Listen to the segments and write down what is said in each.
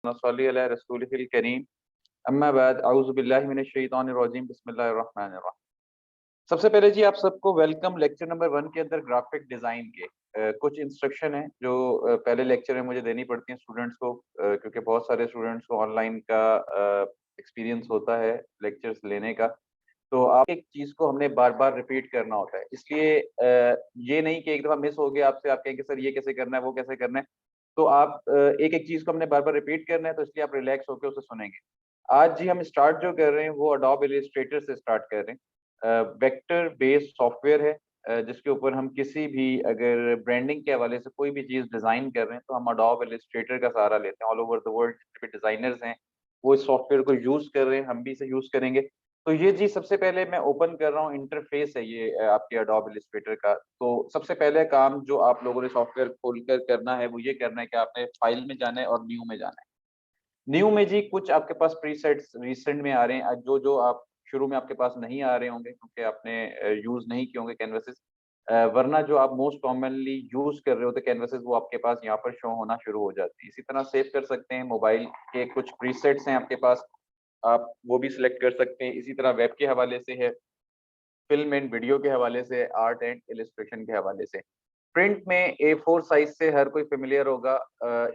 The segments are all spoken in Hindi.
नसल्ली अला रसूलिहिल करीम अम्मा बाद अऊज़ु बिल्लाहि मिनश शैतानिर रजीम बिस्मिल्लाहिर रहमानिर रहीम। सबसे पहले जी आप सबको वेलकम लेक्चर नंबर 1 के अंदर ग्राफिक डिजाइन के कुछ इंस्ट्रक्शन है जो पहले लेक्चर में मुझे देनी पड़ती है स्टूडेंट्स को, क्योंकि बहुत सारे स्टूडेंट्स को ऑनलाइन का एक्सपीरियंस होता है लेक्चर्स लेने का। तो आप एक चीज को हमने बार बार रिपीट करना होता है, इसलिए ये नहीं कि एक दफा मिस हो गया आपसे आप कहेंगे सर ये कैसे करना है वो कैसे करना है। तो आप एक एक चीज को हमने बार बार रिपीट करना है, तो इसलिए आप रिलैक्स होकर उसे सुनेंगे। आज जी हम स्टार्ट जो कर रहे हैं वो अडोब इलस्ट्रेटर से स्टार्ट कर रहे हैं। वेक्टर बेस्ड सॉफ्टवेयर है, जिसके ऊपर हम किसी भी अगर ब्रांडिंग के हवाले से कोई भी चीज डिजाइन कर रहे हैं तो हम अडोब इलस्ट्रेटर का सहारा लेते हैं। ऑल ओवर द वर्ल्ड जितने भी डिजाइनर्स हैं वो इस सॉफ्टवेयर को यूज कर रहे हैं, हम भी इसे यूज करेंगे। तो ये जी सबसे पहले मैं ओपन कर रहा हूँ, इंटरफेस है ये आपके अडोब इलस्ट्रेटर का। तो सबसे पहले काम जो आप लोगों ने सॉफ्टवेयर खोलकर करना है वो ये करना है कि आपने फाइल में जाना है और न्यू में जाना है। न्यू में जी कुछ आपके पास प्रीसेट्स रिसेंट में आ रहे हैं, जो जो आप शुरू में आपके पास नहीं आ रहे होंगे क्योंकि आपने यूज नहीं किए होंगे कैनवसेस, वरना जो आप मोस्ट कॉमनली यूज कर रहे होते कैनवसेस वो आपके पास यहाँ पर शो होना शुरू हो जाती है। इसी तरह सेव कर सकते हैं, मोबाइल के कुछ प्रीसेट्स हैं आपके पास, आप वो भी सिलेक्ट कर सकते हैं। इसी तरह वेब के हवाले से है, फिल्म एंड वीडियो के हवाले से, आर्ट एंड इलस्ट्रेशन के हवाले से। प्रिंट में A4 साइज से हर कोई फेमिलियर होगा।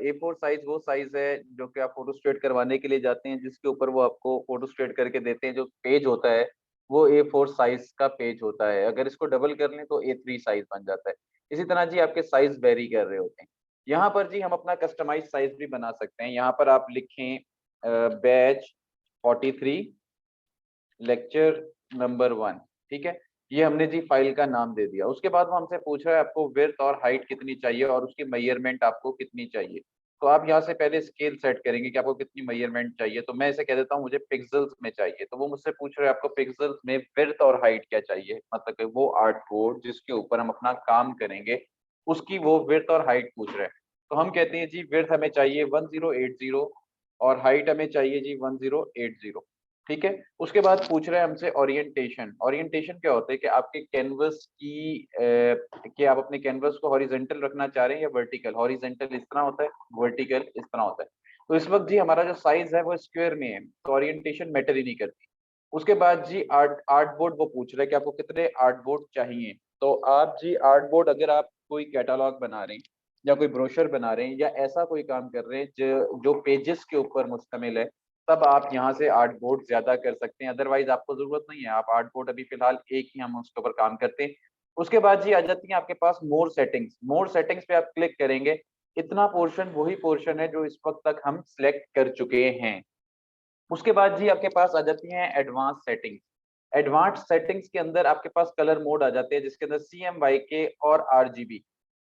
A4 साइज वो साइज है जो कि आप फोटो स्टेट करवाने के लिए जाते हैं, जिसके ऊपर वो आपको फोटो स्टेट करके देते हैं। जो पेज होता है वो A4 साइज का पेज होता है, अगर इसको डबल कर लें तो A3 साइज बन जाता है। इसी तरह जी आपके साइज वेरी कर रहे होते हैं। यहाँ पर जी हम अपना कस्टमाइज साइज भी बना सकते हैं। यहाँ पर आप लिखें बैच 43 लेक्चर नंबर 1, ठीक है। ये हमने जी फाइल का नाम दे दिया। उसके बाद वो हमसे पूछ रहा है आपको विड्थ और हाइट कितनी चाहिए और उसकी मेजरमेंट आपको कितनी चाहिए। तो आप यहाँ से पहले स्केल सेट करेंगे कि आपको कितनी मेजरमेंट चाहिए। तो मैं इसे कह देता हूँ मुझे पिक्सेल्स में चाहिए, तो वो मुझसे पूछ रहे हैं आपको पिक्सेल्स में विड्थ और हाइट क्या चाहिए, मतलब कि वो आर्ट बोर्ड जिसके ऊपर हम अपना काम करेंगे उसकी वो विड्थ और हाइट पूछ रहे हैं। तो हम कहते हैं जी विड्थ हमें चाहिए 1080 और हाइट हमें चाहिए जी 1080, ठीक है। उसके बाद पूछ रहे हैं हमसे ओरिएंटेशन। ओरिएंटेशन क्या होता है कि आपके कैनवस की कि आप अपने कैनवस को हॉरिजेंटल रखना चाह रहे हैं या वर्टिकल। हॉरिजेंटल इस तरह होता है, वर्टिकल इस तरह होता है। तो इस वक्त जी हमारा जो साइज है वो स्क्वायर में है, तो ओरिएंटेशन मैटर ही नहीं करती। उसके बाद जी आर्ट आर्ट बोर्ड वो पूछ रहे हैं कि आपको कितने आर्ट बोर्ड चाहिए। तो आप जी आर्ट बोर्ड अगर आप कोई कैटालॉग बना रहे हैं या कोई ब्रोशर बना रहे हैं या ऐसा कोई काम कर रहे हैं जो पेजेस के ऊपर मुश्तमिल है, तब आप यहाँ से आर्ट बोर्ड ज्यादा कर सकते हैं। अदरवाइज आपको जरूरत नहीं है, आप आर्ट बोर्ड अभी फिलहाल एक ही हम उसके ऊपर काम करते हैं। उसके बाद जी आ जाती है आपके पास मोर सेटिंग्स। मोर सेटिंग्स पे आप क्लिक करेंगे, इतना पोर्शन वही पोर्शन है जो इस वक्त तक हम सिलेक्ट कर चुके हैं। उसके बाद जी आपके पास आ जाती हैं एडवांस सेटिंग्स। एडवांस सेटिंग्स के अंदर आपके पास कलर मोड आ जाते हैं, जिसके अंदर CMYK और RGB,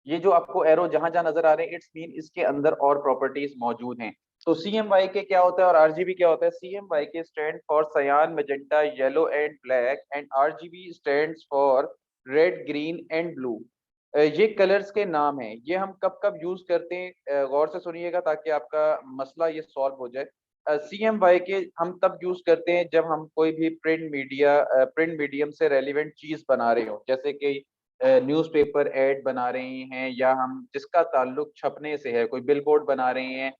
ये जो आपको एरो जहां जहां नजर आ रहे हैं इट्स मीन इसके अंदर और प्रॉपर्टीज मौजूद हैं। तो CMYK क्या होता है और RGB क्या होता है? CMYK स्टैंड फॉर सयान, magenta, yellow and black, and RGB stands for red, green and blue. ये कलर्स के नाम हैं। ये हम कब कब यूज करते हैं, गौर से सुनिएगा ताकि आपका मसला ये सॉल्व हो जाए। CMYK हम तब यूज करते हैं जब हम कोई भी प्रिंट मीडियम से रेलिवेंट चीज बना रहे हो, जैसे कि न्यूज़पेपर ऐड बना रहे हैं या हम जिसका ताल्लुक छपने से है, कोई बिलबोर्ड बना रहे हैं,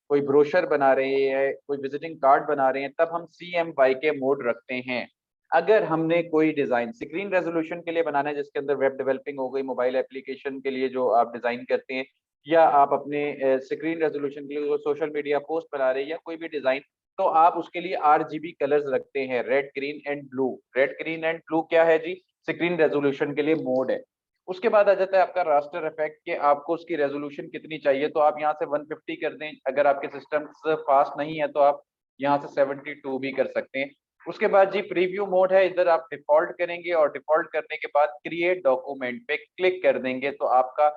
कोई ब्रोशर बना रहे हैं, कोई विजिटिंग कार्ड बना रहे हैं, तब हम CMYK मोड रखते हैं। अगर हमने कोई डिजाइन स्क्रीन रेजोल्यूशन के लिए बनाना है, जिसके अंदर वेब डेवलपिंग हो गई, मोबाइल एप्लीकेशन के लिए जो आप डिजाइन करते हैं, या आप अपने स्क्रीन रेजोल्यूशन के लिए सोशल मीडिया पोस्ट बना रहे हैं या कोई भी डिजाइन, तो आप उसके लिए RGB कलर्स रखते हैं, red, green and blue. Red, green and blue क्या है जी? स्क्रीन रेजोल्यूशन के लिए मोड है। उसके बाद आ जाता है आपका रास्टर इफेक्ट, कि आपको उसकी रेजोल्यूशन कितनी चाहिए। तो आप यहाँ से 150 कर दें, अगर आपके सिस्टम फास्ट नहीं है तो आप यहाँ से 72 भी कर सकते हैं। उसके बाद जी प्रीव्यू मोड है, इधर आप डिफॉल्ट करेंगे और डिफॉल्ट करने के बाद क्रिएट डॉक्यूमेंट पे क्लिक कर देंगे तो आपका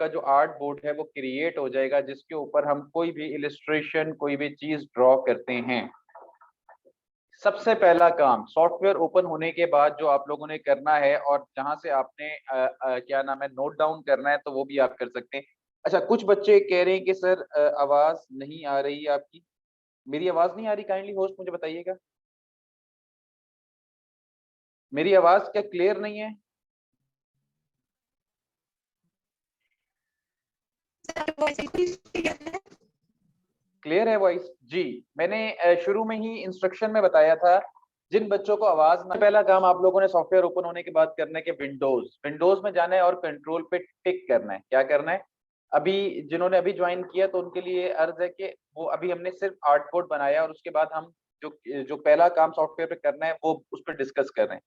जो आर्ट बोर्ड है वो क्रिएट हो जाएगा, जिसके ऊपर हम कोई भी इलिस्ट्रेशन, कोई भी चीज ड्रॉ करते हैं। सबसे पहला काम सॉफ्टवेयर ओपन होने के बाद जो आप लोगों ने करना है और जहां से आपने क्या नाम है नोट डाउन करना है, तो वो भी आप कर सकते हैं। अच्छा, कुछ बच्चे कह रहे हैं कि सर आवाज नहीं आ रही है आपकी। मेरी आवाज नहीं आ रही? काइंडली होस्ट मुझे बताइएगा, मेरी आवाज क्या क्लियर नहीं है? सर वॉइस बिल्कुल क्लियर है। क्लियर है वॉइस जी? मैंने शुरू में ही इंस्ट्रक्शन में बताया था, जिन बच्चों को आवाज ना, पहला काम आप लोगों ने सॉफ्टवेयर ओपन होने के बाद करना है कि विंडोज में जाना है और कंट्रोल पे टिक करना है। क्या करना है? अभी जिन्होंने अभी ज्वाइन किया तो उनके लिए अर्ज है कि वो अभी हमने सिर्फ आर्टबोर्ड बनाया और उसके बाद हम जो जो पहला काम सॉफ्टवेयर पे करना है वो उस पर डिस्कस कर रहे हैं।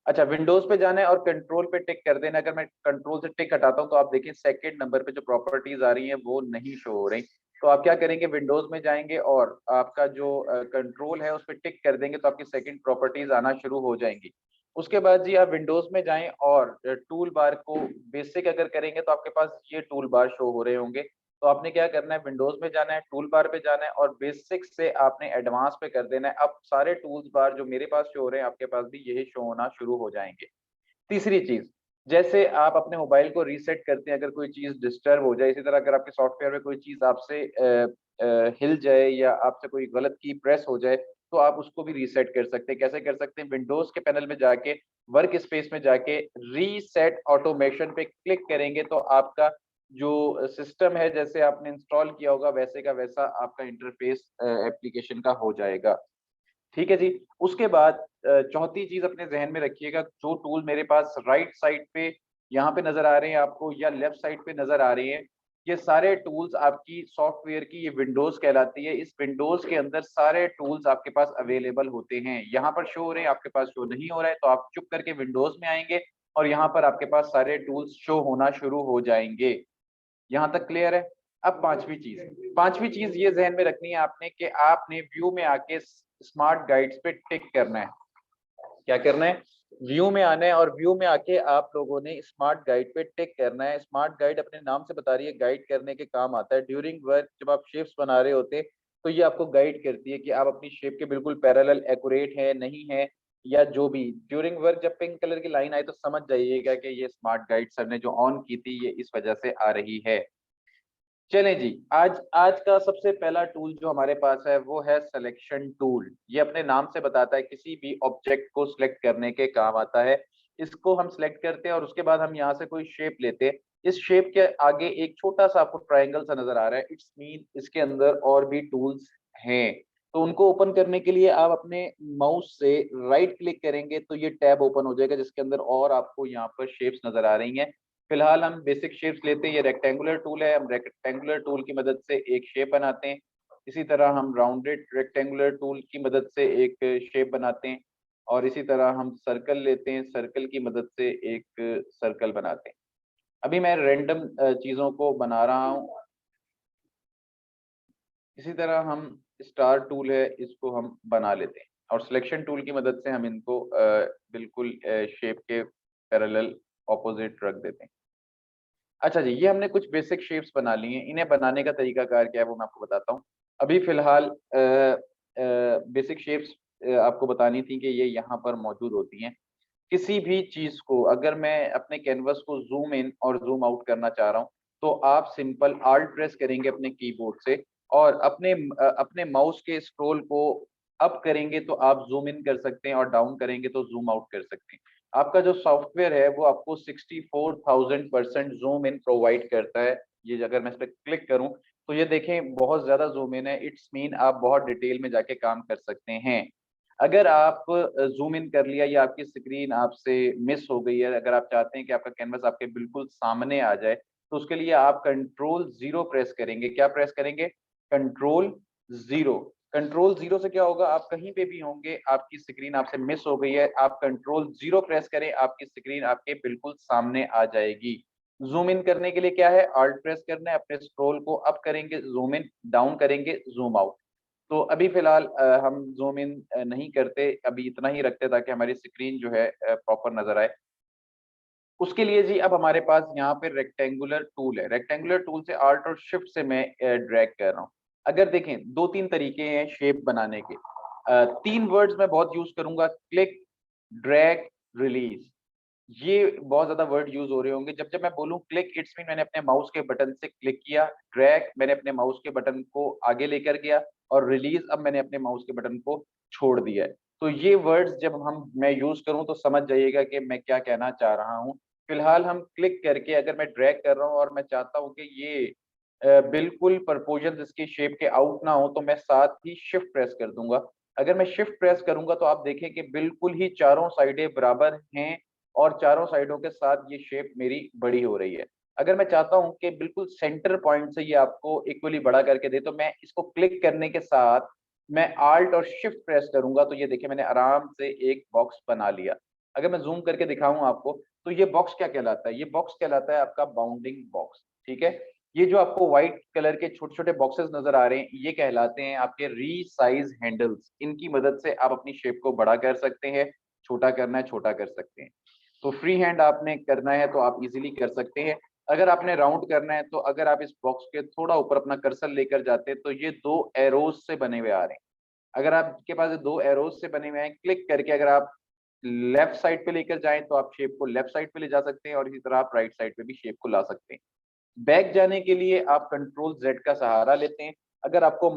अच्छा, विंडोज पे जाना है और कंट्रोल पे टिक कर देना। अगर मैं कंट्रोल से टिक हटाता हूँ तो आप देखिए सेकंड नंबर पे जो प्रॉपर्टीज आ रही हैं वो नहीं शो हो रही। तो आप क्या करेंगे, विंडोज में जाएंगे और आपका जो कंट्रोल है उस पर टिक कर देंगे तो आपकी सेकंड प्रॉपर्टीज आना शुरू हो जाएंगी। उसके बाद जी आप विंडोज में जाएं और टूल बार को बेसिक अगर करेंगे तो आपके पास ये टूल बार शो हो रहे होंगे। तो आपने क्या करना है, विंडोज में जाना है, टूल बार पे जाना है और बेसिक से आपने एडवांस पे कर देना है। अब सारे टूल्स बार जो मेरे पास शो हो रहे हैं आपके पास भी यही शो होना शुरू हो जाएंगे। तीसरी चीज, जैसे आप अपने मोबाइल को रीसेट करते हैं अगर कोई चीज डिस्टर्ब हो जाए, इसी तरह अगर आपके सॉफ्टवेयर में कोई चीज आपसे हिल जाए या आपसे कोई गलत की प्रेस हो जाए तो आप उसको भी रीसेट कर सकते हैं। कैसे कर सकते हैं? विंडोज के पैनल में जाके वर्क स्पेस में जाके रीसेट ऑटोमेशन पे क्लिक करेंगे तो आपका जो सिस्टम है जैसे आपने इंस्टॉल किया होगा वैसे का वैसा आपका इंटरफेस एप्लीकेशन का हो जाएगा। ठीक है जी। उसके बाद चौथी चीज अपने जहन में रखिएगा, जो टूल मेरे पास राइट साइड पे यहाँ पे नजर आ रहे हैं आपको या लेफ्ट साइड पे नजर आ रही हैं, ये सारे टूल्स आपकी सॉफ्टवेयर की ये विंडोज कहलाती है। इस विंडोज के अंदर सारे टूल्स आपके पास अवेलेबल होते हैं। यहाँ पर शो हो रहे हैं, आपके पास शो नहीं हो रहा है तो आप चुप करके विंडोज में आएंगे और यहाँ पर आपके पास सारे टूल्स शो होना शुरू हो जाएंगे। यहाँ तक क्लियर है? अब पांचवी चीज ये जहन में रखनी है आपने कि आपने व्यू में आके स्मार्ट गाइड्स पे टिक करना है। क्या करना है? व्यू में आना है और व्यू में आके आप लोगों ने स्मार्ट गाइड पे टिक करना है। स्मार्ट गाइड अपने नाम से बता रही है, गाइड करने के काम आता है। ड्यूरिंग वर्क जब आप शेप्स बना रहे होते तो ये आपको गाइड करती है कि आप अपनी शेप के बिल्कुल पैरेलल एक्यूरेट है नहीं है, या जो भी। ड्यूरिंग वर्क जब पिंक कलर की लाइन आई तो समझ जाइएगा कि ये स्मार्ट गाइड सर ने जो ऑन की थी ये इस वजह से आ रही है। चलें जी, आज आज का सबसे पहला टूल जो हमारे पास है वो है सिलेक्शन टूल। ये अपने नाम से बताता है किसी भी ऑब्जेक्ट को सिलेक्ट करने के काम आता है। इसको हम सिलेक्ट करते हैं और उसके बाद हम यहाँ से कोई शेप लेते हैं। इस शेप के आगे एक छोटा सा आपको ट्रायंगल सा नजर आ रहा है, इट्स मीन इसके अंदर और भी टूल्स हैं। तो उनको ओपन करने के लिए आप अपने माउस से राइट क्लिक करेंगे तो ये टैब ओपन हो जाएगा जिसके अंदर और आपको यहाँ पर शेप्स नजर आ रही हैं। फिलहाल हम बेसिक शेप्स लेते हैं। ये रेक्टेंगुलर टूल है, हम रेक्टेंगुलर टूल की मदद से एक शेप बनाते हैं। इसी तरह हम राउंडेड रेक्टेंगुलर टूल की मदद से एक शेप बनाते हैं और इसी तरह हम सर्कल लेते हैं, सर्कल की मदद से एक सर्कल बनाते हैं। अभी मैं रैंडम चीजों को बना रहा हूँ। इसी तरह हम स्टार टूल है, इसको हम बना लेते हैं और सिलेक्शन टूल की मदद से हम इनको बिल्कुल शेप के पैरेलल ऑपोजिट रख देते हैं। अच्छा जी, ये हमने कुछ बेसिक शेप्स बना ली हैं। इन्हें बनाने का तरीकाकार क्या है वो मैं आपको बताता हूँ। अभी फिलहाल बेसिक शेप्स आपको बतानी थी कि ये यहाँ पर मौजूद होती हैं। किसी भी चीज को अगर मैं अपने कैनवस को जूम इन और जूम आउट करना चाह रहा हूँ तो आप सिंपल आल्ट प्रेस करेंगे अपने कीबोर्ड से और अपने माउस के स्क्रॉल को अप करेंगे तो आप जूम इन कर सकते हैं और डाउन करेंगे तो जूम आउट कर सकते हैं। आपका जो सॉफ्टवेयर है वो आपको 64,000% जूम इन प्रोवाइड करता है। ये अगर मैं इस पर क्लिक करूं तो ये देखें बहुत ज्यादा जूम इन है, इट्स मीन आप बहुत डिटेल में जाके काम कर सकते हैं। अगर आप जूम इन कर लिया या आपकी स्क्रीन आपसे मिस हो गई है, अगर आप चाहते हैं कि आपका कैनवस आपके बिल्कुल सामने आ जाए तो उसके लिए आप कंट्रोल जीरो प्रेस करेंगे। क्या प्रेस करेंगे? Control zero. कंट्रोल जीरो से क्या होगा, आप कहीं पे भी होंगे, आपकी स्क्रीन आपसे मिस हो गई है, आप कंट्रोल जीरो प्रेस करें, आपकी स्क्रीन आपके बिल्कुल सामने आ जाएगी। जूम इन करने के लिए क्या है, ऑल्ट प्रेस करना है, अपने स्क्रॉल को अप करेंगे, जूम इन, डाउन करेंगे, जूम आउट। तो अभी फिलहाल हम जूम इन नहीं करते, अभी इतना ही रखते ताकि हमारी स्क्रीन जो है प्रॉपर नजर आए। उसके लिए जी अब हमारे पास यहाँ पे रेक्टेंगुलर टूल है। रेक्टेंगुलर टूल से आल्ट और शिफ्ट से मैं ड्रैग कर रहा हूँ। अगर देखें दो तीन तरीके हैं शेप बनाने के। तीन वर्ड्स मैं बहुत यूज करूंगा, क्लिक, ड्रैग, रिलीज। ये बहुत ज्यादा वर्ड यूज हो रहे होंगे। जब जब मैं बोलूं क्लिक, इट्स मीन मैंने अपने माउस के बटन से क्लिक किया। ड्रैग, मैंने अपने माउस के बटन को आगे लेकर गया और रिलीज, अब मैंने अपने माउस के बटन को छोड़ दिया है। तो ये वर्ड्स जब मैं यूज करूं तो समझ जाइएगा कि मैं क्या कहना चाह रहा हूं। फिलहाल हम क्लिक करके अगर मैं ड्रैग कर रहा हूं और मैं चाहता हूं कि ये बिल्कुल प्रपोजन इसकी शेप के आउट ना हो तो मैं साथ ही शिफ्ट प्रेस कर दूंगा। अगर मैं शिफ्ट प्रेस करूंगा तो आप देखें कि बिल्कुल ही चारों साइडें बराबर हैं और चारों साइडों के साथ ये शेप मेरी बड़ी हो रही है। अगर मैं चाहता हूं कि बिल्कुल सेंटर पॉइंट से ये आपको इक्वली बड़ा करके दे तो मैं इसको क्लिक करने के साथ मैं आल्ट और शिफ्ट प्रेस करूंगा तो ये देखिए मैंने आराम से एक बॉक्स बना लिया। अगर मैं जूम करके दिखाऊं आपको तो ये बॉक्स क्या कहलाता है, ये बॉक्स कहलाता है आपका बाउंडिंग बॉक्स। ठीक है, ये जो आपको व्हाइट कलर के छोटे छोटे बॉक्सेस नजर आ रहे हैं ये कहलाते हैं आपके रीसाइज हैंडल्स। इनकी मदद से आप अपनी शेप को बड़ा कर सकते हैं, छोटा करना है छोटा कर सकते हैं। तो फ्री हैंड आपने करना है तो आप इजीली कर सकते हैं। अगर आपने राउंड करना है तो अगर आप इस बॉक्स के थोड़ा ऊपर अपना कर्सर लेकर जाते हैं तो ये दो एरोज से बने हुए आ रहे हैं। अगर आपके पास दो एरोज से बने हुए हैं, क्लिक करके अगर आप लेफ्ट साइड पे लेकर जाएं तो आप शेप को लेफ्ट साइड पे ले जा सकते हैं और इसी तरह आप राइट साइड पे भी शेप को ला सकते हैं। बैक जाने के लिए आप कंट्रोल जेड का सहारा लेते हैं। अगर आपको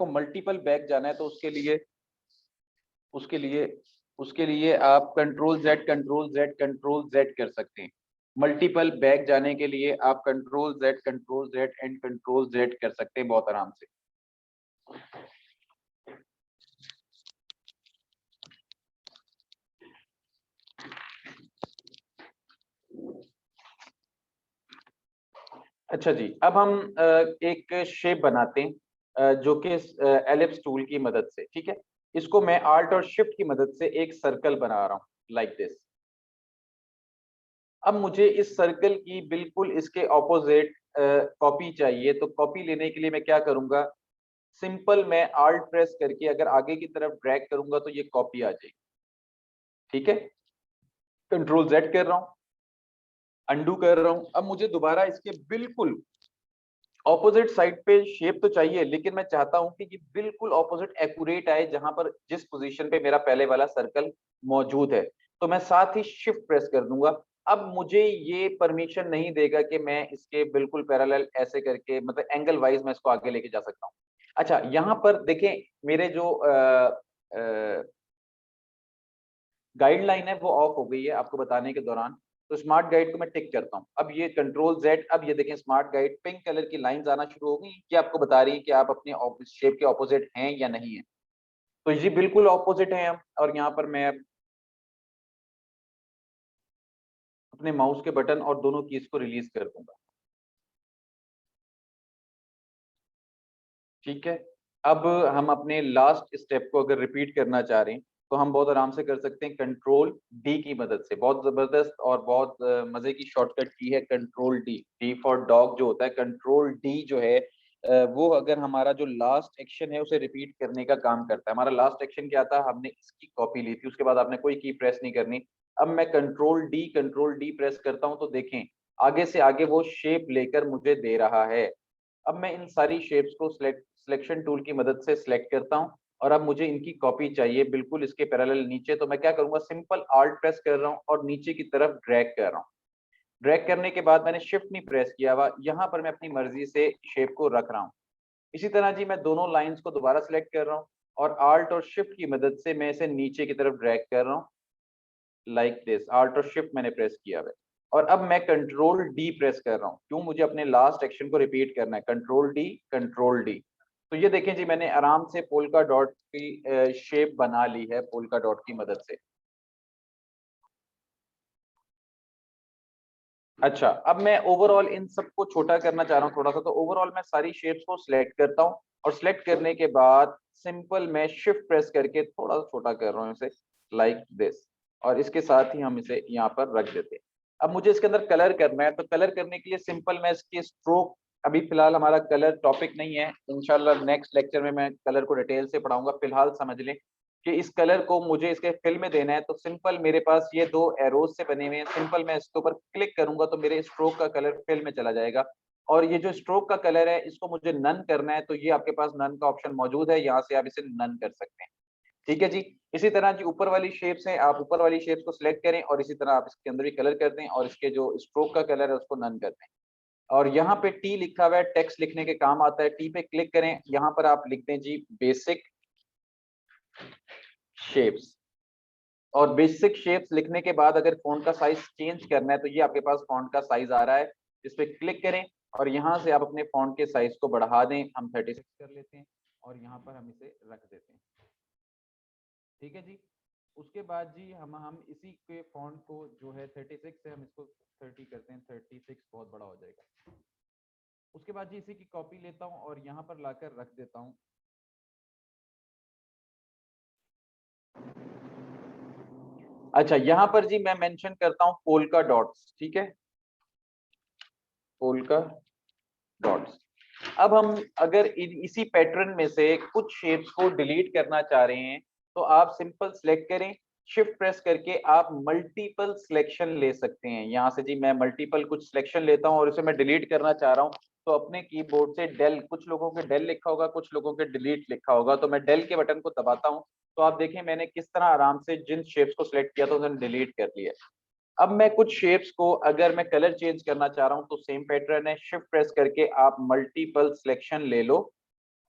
मल्टीपल बैक जाना है तो उसके लिए उसके लिए आप कंट्रोल जेड कर सकते हैं। मल्टीपल बैक जाने के लिए आप control Z and control Z कर सकते हैं बहुत आराम से। अच्छा जी, अब हम एक शेप बनाते हैं जो कि एलिप्स टूल की मदद से। ठीक है, इसको मैं आल्ट और शिफ्ट की मदद से एक सर्कल बना रहा हूं लाइक दिस। अब मुझे इस सर्कल की बिल्कुल इसके ऑपोजिट कॉपी चाहिए, तो कॉपी लेने के लिए मैं क्या करूंगा, सिंपल मैं आल्ट प्रेस करके अगर आगे की तरफ ड्रैग करूंगा तो ये कॉपी आ जाएगी। ठीक है, कंट्रोल जेड कर रहा हूं, अंडू कर रहा हूं। अब मुझे दोबारा इसके बिल्कुल ऑपोजिट साइड पे शेप तो चाहिए, लेकिन मैं चाहता हूं कि ये बिल्कुल ऑपोजिट एक्यूरेट आए जहां पर जिस पोजीशन पे मेरा पहले वाला सर्कल मौजूद है। तो मैं साथ ही शिफ्ट प्रेस कर दूंगा। अब मुझे ये परमिशन नहीं देगा कि मैं इसके बिल्कुल पैरेलल ऐसे करके मतलब एंगल वाइज मैं इसको आगे लेके जा सकता हूँ। अच्छा, यहाँ पर देखें मेरे जो गाइडलाइन है वो ऑफ हो गई है आपको बताने के दौरान। तो स्मार्ट गाइड को मैं टिक करता हूँ। अब ये कंट्रोल जेड, अब ये देखें स्मार्ट गाइड पिंक कलर की लाइंस आना शुरू हो गई, ये आपको बता रही है कि आप अपने शेप के ऑपोजिट हैं या नहीं है। तो ये बिल्कुल ऑपोजिट है हम, और यहाँ पर मैं अपने माउस के बटन और दोनों कीज को रिलीज कर दूंगा। ठीक है, अब हम अपने लास्ट स्टेप को अगर रिपीट करना चाह रहे हैं तो हम बहुत आराम से कर सकते हैं कंट्रोल डी की मदद से। बहुत जबरदस्त और बहुत मजे की शॉर्टकट की है control D. D for dog जो होता है, कंट्रोल डी जो है वो अगर हमारा जो लास्ट एक्शन है उसे रिपीट करने का काम करता है। हमारा लास्ट एक्शन क्या था, हमने इसकी कॉपी ली थी, उसके बाद आपने कोई की प्रेस नहीं करनी। अब मैं कंट्रोल डी प्रेस करता हूं तो देखें आगे से आगे वो शेप लेकर मुझे दे रहा है। अब मैं इन सारी शेप्स को सिलेक्शन टूल की मदद से सिलेक्ट करता हूं और अब मुझे इनकी कॉपी चाहिए बिल्कुल इसके पैरेलल नीचे। तो मैं क्या करूंगा, सिंपल आल्ट प्रेस कर रहा हूं और नीचे की तरफ ड्रैग कर रहा हूं। ड्रैग करने के बाद मैंने शिफ्ट नहीं प्रेस किया हुआ, यहाँ पर मैं अपनी मर्जी से शेप को रख रहा हूँ। इसी तरह जी मैं दोनों लाइंस को दोबारा सिलेक्ट कर रहा हूँ और आल्ट और शिफ्ट की मदद से मैं इसे नीचे की तरफ ड्रैग कर रहा हूँ लाइक दिस। आल्ट और शिफ्ट मैंने प्रेस किया है और अब मैं कंट्रोल डी प्रेस कर रहा हूँ। क्यों, मुझे अपने लास्ट एक्शन को रिपीट करना है। Control D. तो ये देखें जी मैंने आराम से पोल्का डॉट की शेप बना ली है पोल्का डॉट की मदद से। अच्छा, अब मैं ओवरऑल इन सबको छोटा करना चाह रहा हूँ थोड़ा सा, तो ओवरऑल मैं सारी शेप्स को सिलेक्ट करता हूँ और सिलेक्ट करने के बाद सिंपल मैं शिफ्ट प्रेस करके थोड़ा सा छोटा कर रहा हूँ इसे लाइक दिस। और इसके साथ ही हम इसे यहाँ पर रख देते हैं। अब मुझे इसके अंदर कलर करना है, तो कलर करने के लिए सिंपल मैं इसकी स्ट्रोक, अभी फिलहाल हमारा कलर टॉपिक नहीं है, इंशाल्लाह नेक्स्ट लेक्चर में मैं कलर को डिटेल से पढ़ाऊंगा। फिलहाल समझ लें कि इस कलर को मुझे इसके फिल में देना है। तो सिंपल मेरे पास ये दो एरोज से बने हुए हैं, सिंपल मैं इसके ऊपर क्लिक करूंगा तो मेरे स्ट्रोक का कलर फिल में चला जाएगा। और ये जो स्ट्रोक का कलर है इसको मुझे नन करना है, तो ये आपके पास नन का ऑप्शन मौजूद है, यहाँ से आप इसे नन कर सकते हैं। ठीक है जी। इसी तरह जी ऊपर वाली शेप्स हैं, आप ऊपर वाली शेप्स को सिलेक्ट करें और इसी तरह आप इसके अंदर भी कलर कर दें और इसके जो स्ट्रोक का कलर है उसको नन कर दें। और यहाँ पे टी लिखा हुआ है, टेक्स्ट लिखने के काम आता है। टी पे क्लिक करें, यहाँ पर आप लिखते हैं जी बेसिक शेप्स। और बेसिक शेप्स लिखने के बाद अगर फॉन्ट का साइज चेंज करना है तो ये आपके पास फॉन्ट का साइज आ रहा है। इस पे क्लिक करें और यहाँ से आप अपने फॉन्ट के साइज को बढ़ा दें, हम 36 कर लेते हैं और यहाँ पर हम इसे रख देते हैं। ठीक है जी। उसके बाद जी हम इसी के फॉन्ट को जो है 36 से हम इसको 30 करते हैं, 36 बहुत बड़ा हो जाएगा। उसके बाद जी इसी की कॉपी लेता हूँ और यहाँ पर लाकर रख देता हूँ। अच्छा, यहाँ पर जी मैं मेंशन करता हूँ पोल्का डॉट्स, ठीक है, पोल्का डॉट्स। अब हम अगर इसी पैटर्न में से कुछ शेप्स को डिलीट करना चाह रहे हैं तो आप सिंपल सिलेक्ट करें, शिफ्ट प्रेस करके आप मल्टीपल सिलेक्शन ले सकते हैं। यहाँ से जी मैं मल्टीपल कुछ सिलेक्शन लेता हूँ और इसे मैं डिलीट करना चाह रहा हूँ तो अपने कीबोर्ड से डेल, कुछ लोगों के डेल लिखा होगा, कुछ लोगों के डिलीट लिखा होगा, तो मैं डेल के बटन को दबाता हूँ तो आप देखें मैंने किस तरह आराम से जिन शेप्स को सिलेक्ट किया था उन्हें डिलीट कर लिया। अब मैं कुछ शेप्स को अगर मैं कलर चेंज करना चाह रहा हूं तो सेम पैटर्न है, शिफ्ट प्रेस करके आप मल्टीपल सिलेक्शन ले लो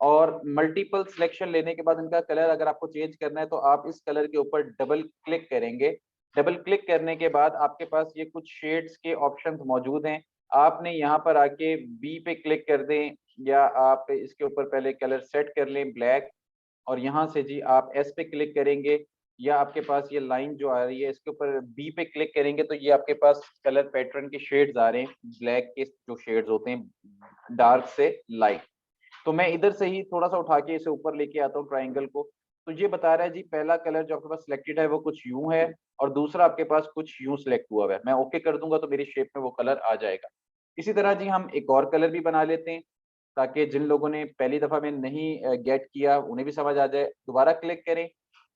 और मल्टीपल सिलेक्शन लेने के बाद इनका कलर अगर आपको चेंज करना है तो आप इस कलर के ऊपर डबल क्लिक करेंगे। डबल क्लिक करने के बाद आपके पास ये कुछ शेड्स के ऑप्शंस मौजूद हैं, आपने यहाँ पर आके बी पे क्लिक कर दें या आप इसके ऊपर पहले कलर सेट कर लें ब्लैक और यहाँ से जी आप एस पे क्लिक करेंगे या आपके पास ये लाइन जो आ रही है इसके ऊपर बी पे क्लिक करेंगे तो ये आपके पास कलर पैटर्न के शेड्स आ रहे हैं, ब्लैक के जो शेड्स होते हैं डार्क से लाइट। तो मैं इधर से ही थोड़ा सा उठा के इसे ऊपर लेके आता हूँ ट्राइंगल को, तो ये बता रहा है जी पहला कलर जो आपके पास सिलेक्टेड है वो कुछ यूं है और दूसरा आपके पास कुछ यूं सिलेक्ट हुआ है। मैं ओके कर दूंगा तो मेरी शेप में वो कलर आ जाएगा। इसी तरह जी हम एक और कलर भी बना लेते हैं ताकि जिन लोगों ने पहली दफा में नहीं गेट किया उन्हें भी समझ आ जाए। दोबारा क्लिक करें,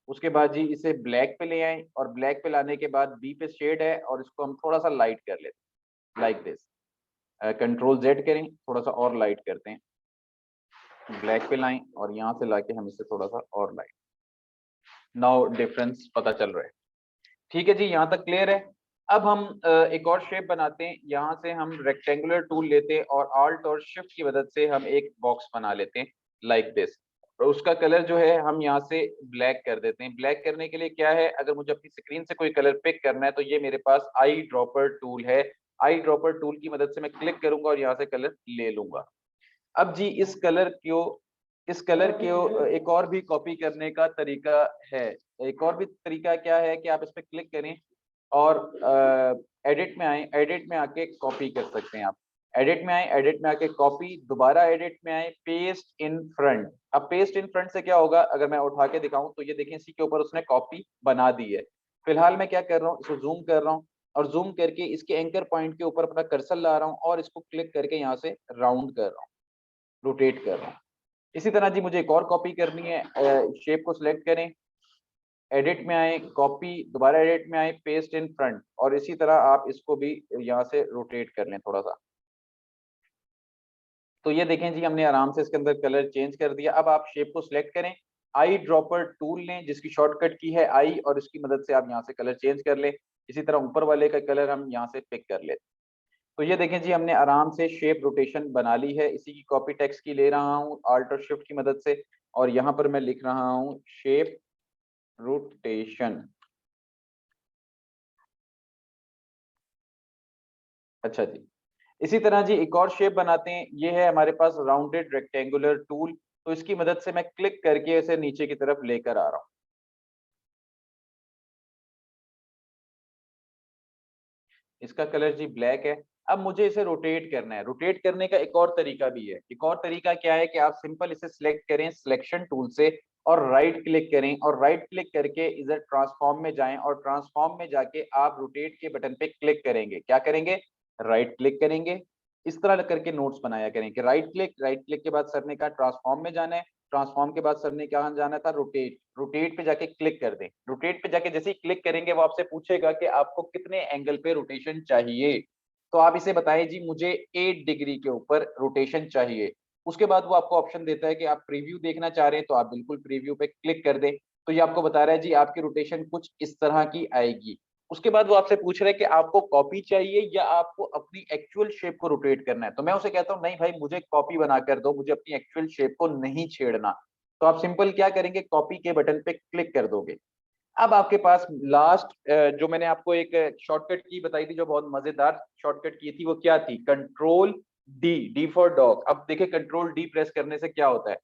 उसके बाद जी इसे ब्लैक पे ले आए और ब्लैक पे लाने के बाद बी पे शेड है और इसको हम थोड़ा सा लाइट कर लेते हैं लाइक दिस। कंट्रोल जेड करें, थोड़ा सा और लाइट करते हैं, ब्लैक पे लाएं और यहाँ से लाके हम इसे थोड़ा सा और लाइट। नाउ डिफरेंस पता चल रहा है, ठीक है जी, यहाँ तक क्लियर है। अब हम एक और शेप बनाते हैं, यहाँ से हम रेक्टेंगुलर टूल लेते हैं और आल्ट और शिफ्ट की मदद से हम एक बॉक्स बना लेते हैं लाइक दिस और उसका कलर जो है हम यहाँ से ब्लैक कर देते हैं। ब्लैक करने के लिए क्या है, अगर मुझे अपनी स्क्रीन से कोई कलर पिक करना है तो ये मेरे पास आई ड्रॉपर टूल है, आई ड्रॉपर टूल की मदद से मैं क्लिक करूंगा और यहाँ से कलर ले लूंगा। अब जी इस कलर को एक और भी कॉपी करने का तरीका है। एक और भी तरीका क्या है कि आप इस पे क्लिक करें और एडिट में आए, एडिट में आके कॉपी कर सकते हैं आप। एडिट में आए, एडिट में आके कॉपी, दोबारा एडिट में आए, पेस्ट इन फ्रंट। अब पेस्ट इन फ्रंट से क्या होगा, अगर मैं उठा के दिखाऊं तो ये देखें इसी के ऊपर उसने कॉपी बना दी है। फिलहाल मैं क्या कर रहा हूँ, इसको जूम कर रहा हूँ और जूम करके इसके एंकर पॉइंट के ऊपर अपना कर्सर ला रहा हूँ और इसको क्लिक करके यहाँ से राउंड कर रहा हूँ, रोटेट कर रहा हूँ। इसी तरह जी मुझे एक और कॉपी करनी है, शेप को सिलेक्ट करें, एडिट में आए, कॉपी, दोबारा एडिट में आए, पेस्ट इन फ्रंट और इसी तरह आप इसको भी यहाँ से रोटेट कर लें थोड़ा सा। तो ये देखें जी हमने आराम से इसके अंदर कलर चेंज कर दिया। अब आप शेप को सिलेक्ट करें, आई ड्रॉपर टूल लें जिसकी शॉर्टकट की है आई और इसकी मदद से आप यहाँ से कलर चेंज कर लें। इसी तरह ऊपर वाले का कलर हम यहाँ से पिक कर लेते। तो ये देखें जी हमने आराम से शेप रोटेशन बना ली है। इसी की कॉपी टेक्स्ट की ले रहा हूँ आल्ट और शिफ्ट की मदद से और यहाँ पर मैं लिख रहा हूँ शेप रोटेशन। अच्छा जी, इसी तरह जी एक और शेप बनाते हैं, ये है हमारे पास राउंडेड रेक्टेंगुलर टूल। तो इसकी मदद से मैं क्लिक करके इसे नीचे की तरफ लेकर आ रहा हूँ। इसका कलर जी ब्लैक है। अब मुझे इसे रोटेट करना है। रोटेट करने का एक और तरीका भी है। एक और तरीका क्या है कि आप सिंपल इसे सिलेक्ट करें सिलेक्शन टूल से और राइट क्लिक करें और राइट क्लिक करके इधर ट्रांसफॉर्म में जाएं और ट्रांसफॉर्म में जाके आप रोटेट के बटन पे क्लिक करेंगे। क्या करेंगे, राइट क्लिक करेंगे। इस तरह करके नोट्स बनाया करें कि राइट क्लिक के बाद सर ने कहा ट्रांसफॉर्म में जाना है, ट्रांसफॉर्म के बाद सर ने कहा जाना था रोटेट, रोटेट पे जाके क्लिक कर दें। रोटेट पे जाके जैसे ही क्लिक करेंगे वो आपसे पूछेगा कि आपको कितने एंगल पे रोटेशन चाहिए। तो आप इसे बताएं जी मुझे 8 डिग्री के ऊपर रोटेशन चाहिए। उसके बाद वो आपको ऑप्शन देता है कि आप प्रीव्यू देखना चाह रहे हैं तो आप बिल्कुल प्रीव्यू पे क्लिक कर दें। तो ये आपको बता रहा है जी आपकी रोटेशन कुछ इस तरह की आएगी। उसके बाद वो आपसे पूछ रहा है कि आपको कॉपी चाहिए या आपको अपनी एक्चुअल शेप को रोटेट करना है। तो मैं उसे कहता हूँ नहीं भाई मुझे कॉपी बना कर दो, मुझे अपनी एक्चुअल शेप को नहीं छेड़ना। तो आप सिंपल क्या करेंगे, कॉपी के बटन पे क्लिक कर दोगे। अब आपके पास लास्ट जो मैंने आपको एक शॉर्टकट की बताई थी, जो बहुत मजेदार शॉर्टकट की थी, वो क्या थी? Control D, D for dog. अब देखिए कंट्रोल डी प्रेस करने से क्या होता है,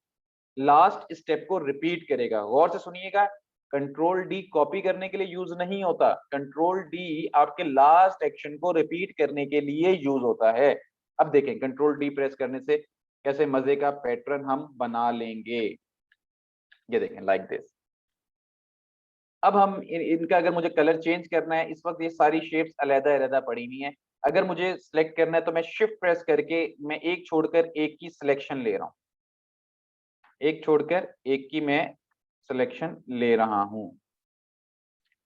लास्ट स्टेप को रिपीट करेगा। गौर से सुनिएगा, कंट्रोल डी कॉपी करने के लिए यूज नहीं होता, कंट्रोल डी आपके लास्ट एक्शन को रिपीट करने के लिए यूज होता है। अब देखें कंट्रोल डी प्रेस करने से कैसे मजे का पैटर्न हम बना लेंगे, ये देखें लाइक दिस। अब हम इनका अगर मुझे कलर चेंज करना है, इस वक्त ये सारी शेप्स अलग-अलग पड़ी हुई हैं। अगर मुझे सिलेक्ट करना है तो मैं शिफ्ट प्रेस करके मैं एक छोड़कर एक की सिलेक्शन ले रहा हूं, एक छोड़कर एक की मैं सिलेक्शन ले रहा हूं।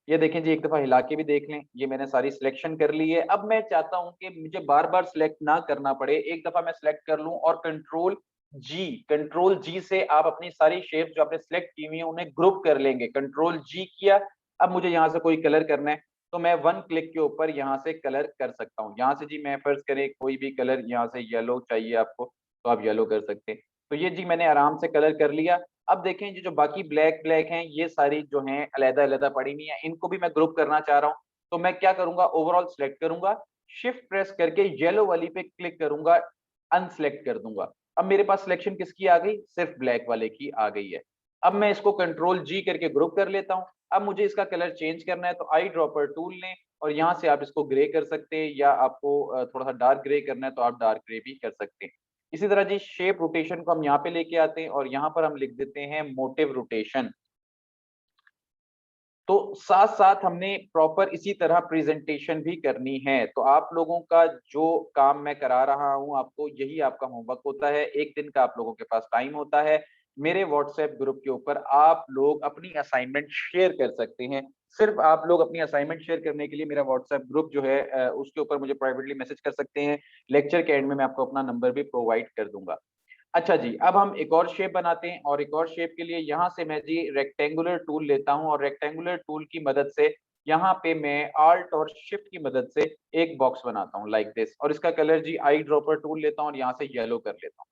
ये देखें जी, एक दफा हिला के भी देख लें, ये मैंने सारी सिलेक्शन कर ली है। अब मैं चाहता हूं कि मुझे बार बार सिलेक्ट ना करना पड़े, एक दफा मैं सिलेक्ट कर लूं और कंट्रोल जी से आप अपनी सारी शेप जो आपने सिलेक्ट की हुई है उन्हें ग्रुप कर लेंगे। कंट्रोल जी किया, अब मुझे यहाँ से कोई कलर करना है तो मैं वन क्लिक के ऊपर यहाँ से कलर कर सकता हूँ। यहाँ से जी मैं फर्ज करें कोई भी कलर, यहाँ से येलो चाहिए आपको तो आप येलो कर सकते हैं। तो ये जी मैंने आराम से कलर कर लिया। अब देखें ये जो बाकी ब्लैक ब्लैक हैं, ये सारी जो हैं अलग-अलग पड़ी हुई हैं, इनको भी मैं ग्रुप करना चाह रहा हूँ। तो मैं क्या करूंगा, ओवरऑल सिलेक्ट करूंगा, शिफ्ट प्रेस करके येलो वाली पे क्लिक करूंगा, अनसिलेक्ट कर दूंगा। अब मेरे पास सिलेक्शन किसकी आ गई, सिर्फ ब्लैक वाले की आ गई है। अब मैं इसको कंट्रोल जी करके ग्रुप कर लेता हूँ। अब मुझे इसका कलर चेंज करना है तो आई ड्रॉपर टूल लें और यहाँ से आप इसको ग्रे कर सकते हैं, या आपको थोड़ा सा डार्क ग्रे करना है तो आप डार्क ग्रे भी कर सकते हैं। इसी तरह जी शेप रोटेशन को हम यहाँ पे लेके आते हैं और यहाँ पर हम लिख देते हैं मोटिव रोटेशन। तो साथ साथ हमने प्रॉपर इसी तरह प्रेजेंटेशन भी करनी है। तो आप लोगों का जो काम मैं करा रहा हूं आपको, यही आपका होमवर्क होता है। एक दिन का आप लोगों के पास टाइम होता है, मेरे व्हाट्सएप ग्रुप के ऊपर आप लोग अपनी असाइनमेंट शेयर कर सकते हैं। सिर्फ आप लोग अपनी असाइनमेंट शेयर करने के लिए मेरा व्हाट्सएप ग्रुप जो है उसके ऊपर मुझे प्राइवेटली मैसेज कर सकते हैं। लेक्चर के एंड में मैं आपको अपना नंबर भी प्रोवाइड कर दूंगा। अच्छा जी, अब हम एक और शेप बनाते हैं और एक और शेप के लिए यहाँ से मैं जी रेक्टेंगुलर टूल लेता हूँ और रेक्टेंगुलर टूल की मदद से यहाँ पे मैं आल्ट और शिफ्ट की मदद से एक बॉक्स बनाता हूँ लाइक दिस, और इसका कलर जी आई ड्रॉपर टूल लेता हूँ और यहाँ से येलो कर लेता हूँ।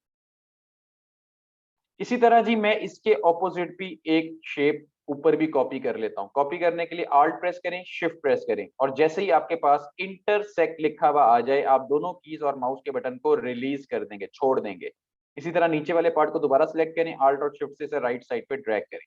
इसी तरह जी मैं इसके ऑपोजिट भी एक शेप ऊपर भी कॉपी कर लेता हूँ। कॉपी करने के लिए आल्ट प्रेस करें, शिफ्ट प्रेस करें और जैसे ही आपके पास इंटरसेक्ट लिखा हुआ आ जाए, आप दोनों कीज और माउस के बटन को रिलीज कर देंगे, छोड़ देंगे। इसी तरह नीचे वाले पार्ट को दोबारा सिलेक्ट करें, आल्ट और शिफ्ट से इसे राइट साइड पे ड्रैग करें।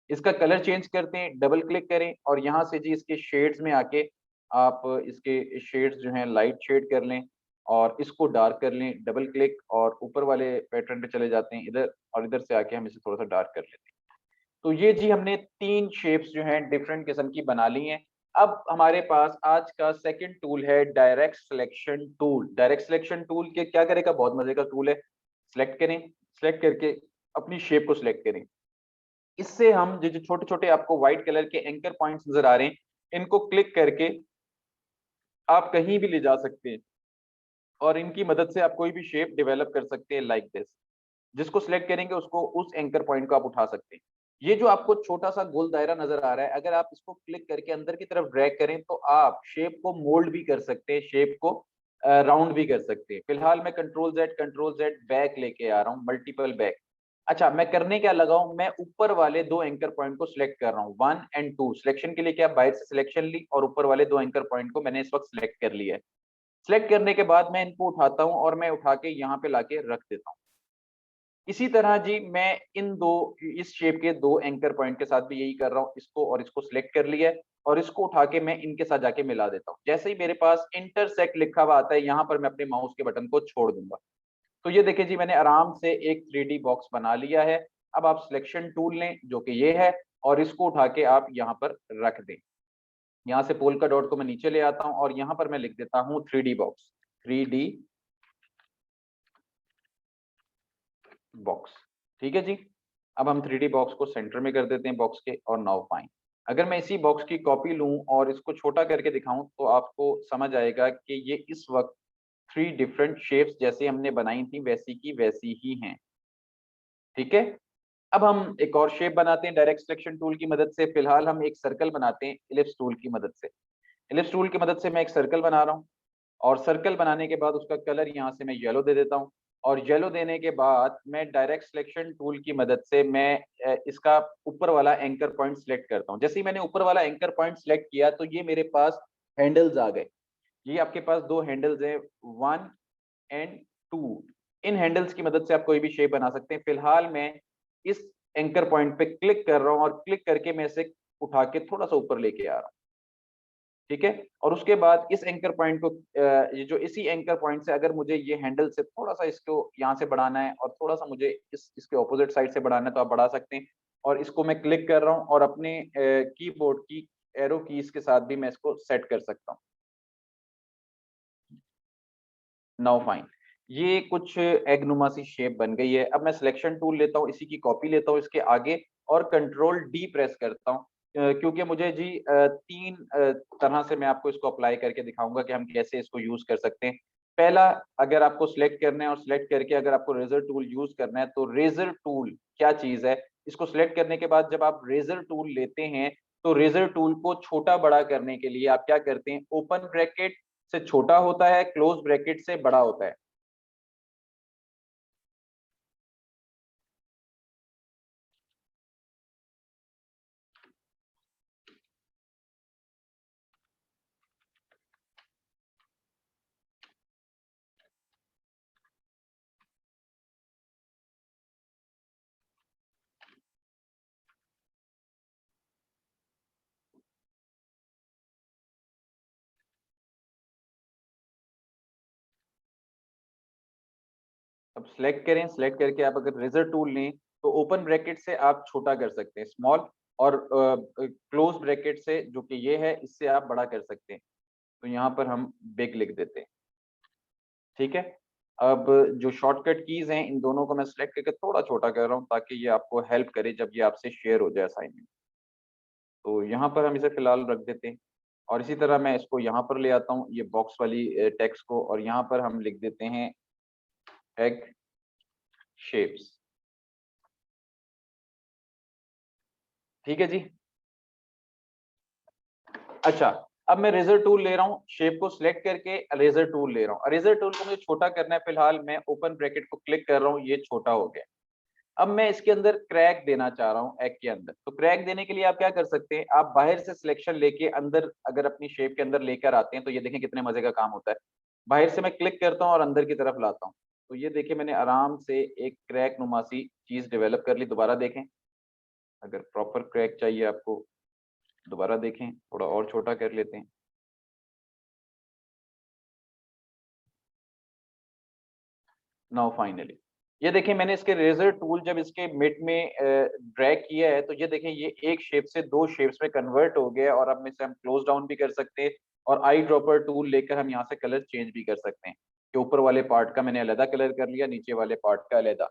इसका कलर चेंज करते हैं, डबल क्लिक करें और यहाँ से जी इसके शेड्स में आके आप इसके शेड्स जो हैं लाइट शेड कर लें और इसको डार्क कर लें, डबल क्लिक और ऊपर वाले पैटर्न पे चले जाते हैं इधर, और इधर से आके हम इसे थोड़ा सा डार्क कर लेते हैं। तो ये जी हमने 3 शेप्स जो हैं डिफरेंट किस्म की बना ली हैं। अब हमारे पास आज का सेकंड टूल है direct selection tool. Direct selection tool के क्या करेगा, बहुत मजे का टूल है। सिलेक्ट करें, सिलेक्ट करके अपनी शेप को सिलेक्ट करें। इससे हम जो छोटे-छोटे आपको व्हाइट कलर के एंकर पॉइंट्स नजर आ रहे हैं, इनको क्लिक करके आप कहीं भी ले जा सकते हैं और इनकी मदद से आप कोई भी शेप डेवलप कर सकते हैं लाइक दिस। जिसको सिलेक्ट करेंगे उसको उस एंकर पॉइंट को आप उठा सकते हैं। ये जो आपको छोटा सा गोल दायरा नजर आ रहा है, अगर आप इसको क्लिक करके अंदर की तरफ ड्रैग करें तो आप शेप को मोल्ड भी कर सकते हैं, शेप को राउंड भी कर सकते हैं। फिलहाल मैं कंट्रोल जेड बैक लेके आ रहा हूँ, मल्टीपल बैक। अच्छा, मैं करने क्या लगा हूं, मैं ऊपर वाले 2 एंकर पॉइंट को सिलेक्ट कर रहा हूं, 1 एंड 2। सिलेक्शन के लिए क्या, बाहर से सिलेक्शन ली और ऊपर वाले 2 एंकर पॉइंट को मैंने इस वक्त सिलेक्ट कर लिया है। सिलेक्ट करने के बाद मैं इनको उठाता हूं और मैं उठा के यहाँ पे लाके रख देता हूँ। इसी तरह जी मैं इस शेप के 2 एंकर पॉइंट के साथ भी यही कर रहा हूँ। इसको और इसको सिलेक्ट कर लिया है और इसको उठा के मैं इनके साथ जाके मिला देता हूँ। जैसे ही मेरे पास इंटरसेक्ट लिखा हुआ आता है, यहाँ पर मैं अपने माउस के बटन को छोड़ दूंगा। तो ये देखिए जी मैंने आराम से एक 3D बॉक्स बना लिया है। अब आप सिलेक्शन टूल लें जो कि ये है और इसको उठा के आप यहाँ पर रख दें। यहाँ से पोल का डॉट को मैं नीचे ले आता हूँ और यहाँ पर मैं लिख देता हूँ 3D बॉक्स, 3D बॉक्स। ठीक है जी। अब हम 3D बॉक्स को सेंटर में कर देते हैं बॉक्स के और नाउ फाइन। अगर मैं इसी बॉक्स की कॉपी लूं और इसको छोटा करके दिखाऊं तो आपको समझ आएगा कि ये इस वक्त 3 डिफरेंट शेप्स जैसे हमने बनाई थी वैसी की वैसी ही हैं। ठीक है। अब हम एक और शेप बनाते हैं डायरेक्ट सिलेक्शन टूल की मदद से। फिलहाल हम एक सर्कल बनाते हैं इलिप्स टूल की मदद से। इलिप्स टूल की मदद से मैं एक सर्कल बना रहा हूँ और सर्कल बनाने के बाद उसका कलर यहाँ से मैं येलो दे देता हूँ और येलो देने के बाद मैं डायरेक्ट सिलेक्शन टूल की मदद से मैं इसका ऊपर वाला एंकर पॉइंट सिलेक्ट करता हूँ। जैसे ही मैंने ऊपर वाला एंकर पॉइंट सिलेक्ट किया तो ये मेरे पास हैंडल्स आ गए। ये आपके पास दो हैंडल्स हैं, 1 एंड 2। इन हैंडल्स की मदद से आप कोई भी शेप बना सकते हैं। फिलहाल मैं इस एंकर पॉइंट पे क्लिक कर रहा हूँ और क्लिक करके मैं इसे उठा के थोड़ा सा ऊपर लेके आ रहा हूँ। ठीक है, और उसके बाद इस एंकर पॉइंट को ये जो इसी एंकर पॉइंट से अगर मुझे ये हैंडल से थोड़ा सा इसको यहाँ से बढ़ाना है और थोड़ा सा मुझे इसके ऑपोजिट साइड से बढ़ाना है तो आप बढ़ा सकते हैं। और इसको मैं क्लिक कर रहा हूँ और अपने कीबोर्ड की एरो कीज के साथ भी मैं इसको सेट कर सकता हूँ। नाउ फाइन, ये कुछ एगनुमा सी शेप बन गई है। अब मैं सिलेक्शन टूल लेता हूँ, इसी की कॉपी लेता हूँ इसके आगे और कंट्रोल डी प्रेस करता हूँ, क्योंकि मुझे जी तीन तरह से मैं आपको इसको अप्लाई करके दिखाऊंगा कि हम कैसे इसको यूज कर सकते हैं। पहला, अगर आपको सिलेक्ट करना है और सिलेक्ट करके अगर आपको रेजर टूल यूज करना है तो रेजर टूल क्या चीज है, इसको सिलेक्ट करने के बाद जब आप रेजर टूल लेते हैं तो रेजर टूल को छोटा बड़ा करने के लिए आप क्या करते हैं, ओपन ब्रैकेट से छोटा होता है, क्लोज ब्रैकेट से बड़ा होता है। अब सिलेक्ट करें, सिलेक्ट करके आप अगर रेजर टूल लें तो ओपन ब्रैकेट से आप छोटा कर सकते हैं, स्मॉल, और क्लोज ब्रैकेट से जो कि ये है इससे आप बड़ा कर सकते हैं। तो यहाँ पर हम बिग लिख देते हैं। ठीक है, अब जो शॉर्टकट कीज हैं इन दोनों को मैं सिलेक्ट करके थोड़ा छोटा कर रहा हूँ ताकि ये आपको हेल्प करे जब ये आपसे शेयर हो जाए असाइनमेंट। तो यहाँ पर हम इसे फिलहाल रख देते हैं और इसी तरह मैं इसको यहाँ पर ले आता हूँ, ये बॉक्स वाली टेक्स्ट को, और यहाँ पर हम लिख देते हैं एग शेप्स। ठीक है जी। अच्छा, अब मैं रेजर टूल ले रहा हूँ, शेप को सिलेक्ट करके रेजर टूल ले रहा हूँ। रेजर टूल को मुझे छोटा करना है, फिलहाल मैं ओपन ब्रैकेट को क्लिक कर रहा हूँ, ये छोटा हो गया। अब मैं इसके अंदर क्रैक देना चाह रहा हूँ एग के अंदर। तो क्रैक देने के लिए आप क्या कर सकते हैं, आप बाहर से सिलेक्शन लेके अंदर अगर अपनी शेप के अंदर लेकर आते हैं तो ये देखें कितने मजे का काम होता है। बाहर से मैं क्लिक करता हूँ और अंदर की तरफ लाता हूँ, तो ये देखिए मैंने आराम से एक क्रैक नुमासी चीज डेवलप कर ली। दोबारा देखें, अगर प्रॉपर क्रैक चाहिए आपको, दोबारा देखें, थोड़ा और छोटा कर लेते हैं। नाउ फाइनली ये देखें मैंने इसके रेजर टूल जब इसके मिड में ड्रैग किया है तो ये देखें ये एक शेप से दो शेप्स में कन्वर्ट हो गया। और अब इसे हम क्लोज डाउन भी कर सकते हैं और आई ड्रॉपर टूल लेकर हम यहाँ से कलर चेंज भी कर सकते हैं कि ऊपर वाले पार्ट का मैंने अलग कलर कर लिया, नीचे वाले पार्ट का अलग।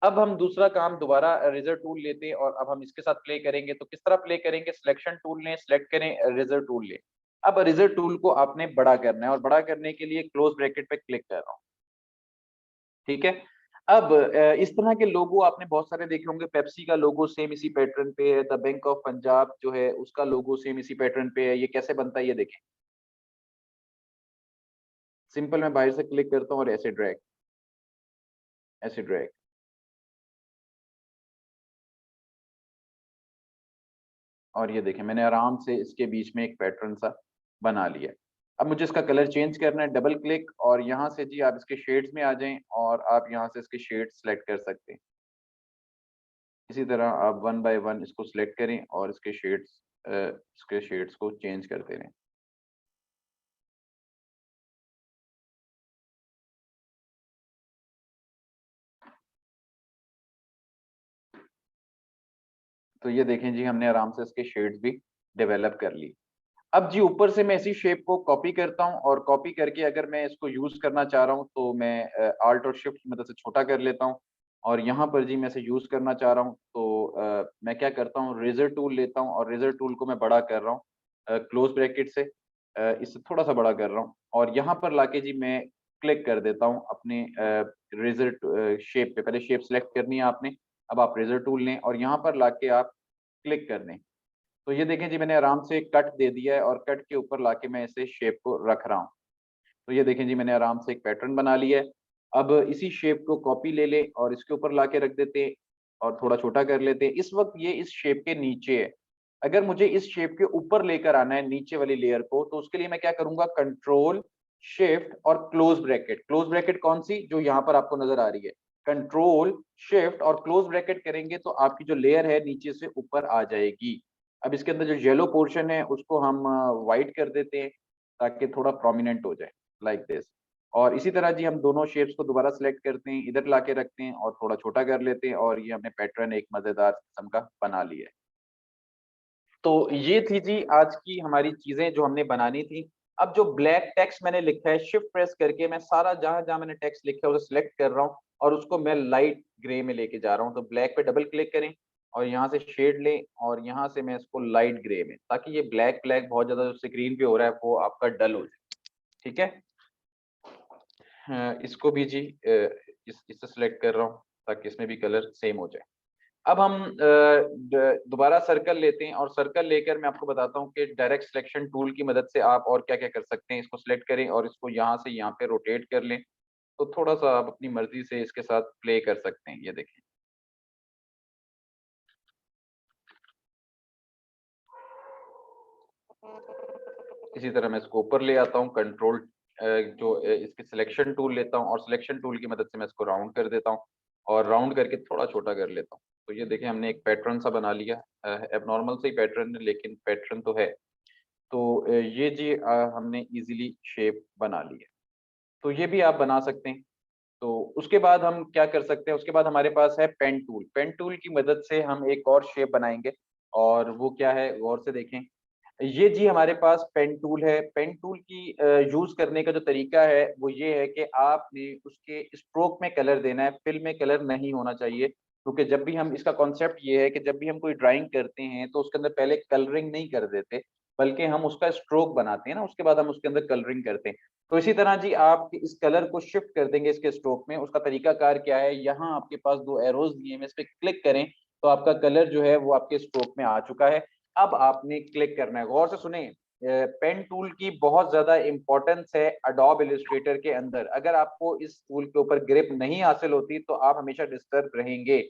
अब हम दूसरा काम दोबारा रेजर टूल लेते हैं और अब हम इसके साथ प्ले करेंगे। तो किस तरह प्ले करेंगे, सिलेक्शन टूल लें, सिलेक्ट करें, रेजर टूल लें। अब रेजर टूल को आपने बड़ा करना है और बड़ा करने के लिए क्लोज ब्रैकेट पे क्लिक कर रहा हूँ। ठीक है, अब इस तरह के लोगो आपने बहुत सारे देखे होंगे। पेप्सी का लोगो सेम इसी पैटर्न पे है, द बैंक ऑफ पंजाब जो है उसका लोगो सेम इसी पैटर्न पे है। ये कैसे बनता है ये देखें। सिंपल, मैं बाहर से क्लिक करता हूँ और ऐसे ड्रैग, ऐसे ड्रैग, और ये देखें मैंने आराम से इसके बीच में एक पैटर्न सा बना लिया। अब मुझे इसका कलर चेंज करना है, डबल क्लिक, और यहाँ से जी आप इसके शेड्स में आ जाएं और आप यहाँ से इसके शेड्स सेलेक्ट कर सकते हैं। इसी तरह आप वन बाय वन इसको सिलेक्ट करें और इसके शेड्स को चेंज करते रहें। तो ये देखें जी हमने आराम से इसके शेड्स भी डेवलप कर ली। अब जी ऊपर से मैं इसी शेप को कॉपी करता हूँ और कॉपी करके अगर मैं इसको यूज करना चाह रहा हूँ तो मैं आल्ट और शिफ्ट की मदद से छोटा कर लेता हूँ। और यहाँ पर जी मैं इसे यूज करना चाह रहा हूँ तो मैं क्या करता हूँ, रेजर टूल लेता हूँ और रेजर टूल को मैं बड़ा कर रहा हूँ क्लोज ब्रैकेट से, इससे थोड़ा सा बड़ा कर रहा हूँ और यहाँ पर लाके जी मैं क्लिक कर देता हूँ अपने रेजर शेप पे। पहले शेप सेलेक्ट करनी है आपने, अब आप रेजर टूल लें और यहाँ पर लाके आप क्लिक कर दें। तो ये देखें जी मैंने आराम से कट दे दिया है और कट के ऊपर लाके मैं इसे शेप को रख रहा हूँ। तो ये देखें जी मैंने आराम से एक पैटर्न बना लिया है। अब इसी शेप को कॉपी ले लें और इसके ऊपर ला के रख देते हैं और थोड़ा छोटा कर लेते हैं। इस वक्त ये इस शेप के नीचे है। अगर मुझे इस शेप के ऊपर लेकर आना है नीचे वाली लेयर को, तो उसके लिए मैं क्या करूंगा, कंट्रोल शिफ्ट और क्लोज ब्रैकेट। क्लोज ब्रैकेट कौन सी, जो यहाँ पर आपको नजर आ रही है। कंट्रोल शिफ्ट और क्लोज ब्रैकेट करेंगे तो आपकी जो लेयर है नीचे से ऊपर आ जाएगी। अब इसके अंदर जो येलो पोर्शन है उसको हम व्हाइट कर देते हैं ताकि थोड़ा प्रोमिनेंट हो जाए, लाइक दिस। और इसी तरह जी हम दोनों शेप्स को दोबारा सेलेक्ट करते हैं, इधर लाके रखते हैं और थोड़ा छोटा कर लेते हैं, और ये हमने पैटर्न एक मजेदार किस्म का बना लिया है। तो ये थी जी आज की हमारी चीजें जो हमने बनानी थी। अब जो ब्लैक टेक्स्ट मैंने लिखा है, शिफ्ट प्रेस करके मैं सारा जहां जहां मैंने टेक्स्ट लिखा है उसे सिलेक्ट कर रहा हूँ और उसको मैं लाइट ग्रे में लेके जा रहा हूँ। तो ब्लैक पे डबल क्लिक करें और यहाँ से शेड लें और यहाँ से मैं इसको लाइट ग्रे में, ताकि ये ब्लैक ब्लैक बहुत ज्यादा जो स्क्रीन पे हो रहा है वो आपका डल हो जाए। ठीक है, इसको भी जी इससे सिलेक्ट कर रहा हूँ ताकि इसमें भी कलर सेम हो जाए। अब हम दोबारा सर्कल लेते हैं और सर्कल लेकर मैं आपको बताता हूँ कि डायरेक्ट सिलेक्शन टूल की मदद से आप और क्या क्या कर सकते हैं। इसको सिलेक्ट करें और इसको यहाँ से यहाँ पे रोटेट कर लें, तो थोड़ा सा आप अपनी मर्जी से इसके साथ प्ले कर सकते हैं। ये देखें, इसी तरह मैं इसको ऊपर ले आता हूँ। कंट्रोल इसके सिलेक्शन टूल लेता हूँ और सिलेक्शन टूल की मदद से मैं इसको राउंड कर देता हूँ और राउंड करके थोड़ा छोटा कर लेता हूँ। तो ये देखें, हमने एक पैटर्न सा बना लिया। एबनॉर्मल से ही पैटर्न है लेकिन पैटर्न तो है। तो ये जी हमने इजीली शेप बना ली है। तो ये भी आप बना सकते हैं। तो उसके बाद हम क्या कर सकते हैं, उसके बाद हमारे पास है पेन टूल। पेन टूल की मदद से हम एक और शेप बनाएंगे, और वो क्या है गौर से देखें। ये जी हमारे पास पेन टूल है। पेन टूल की यूज करने का जो तरीका है वो ये है कि आपने उसके स्ट्रोक में कलर देना है, फिल में कलर नहीं होना चाहिए। क्योंकि जब भी हम, इसका कॉन्सेप्ट ये है कि जब भी हम कोई ड्राइंग करते हैं तो उसके अंदर पहले कलरिंग नहीं कर देते, बल्कि हम उसका स्ट्रोक बनाते हैं ना, उसके बाद हम उसके अंदर कलरिंग करते हैं। तो इसी तरह जी आप इस कलर को शिफ्ट कर देंगे इसके स्ट्रोक में। उसका तरीकाकार क्या है, यहाँ आपके पास दो एरोज दिए हैं, इस पे क्लिक करें तो आपका कलर जो है वो आपके स्ट्रोक में आ चुका है। अब आपने क्लिक करना है। गौर से सुने, पेन टूल की बहुत ज्यादा इंपॉर्टेंस है अडोब इलस्ट्रेटर के अंदर। अगर आपको इस टूल के ऊपर ग्रिप नहीं हासिल होती तो आप हमेशा डिस्टर्ब रहेंगे।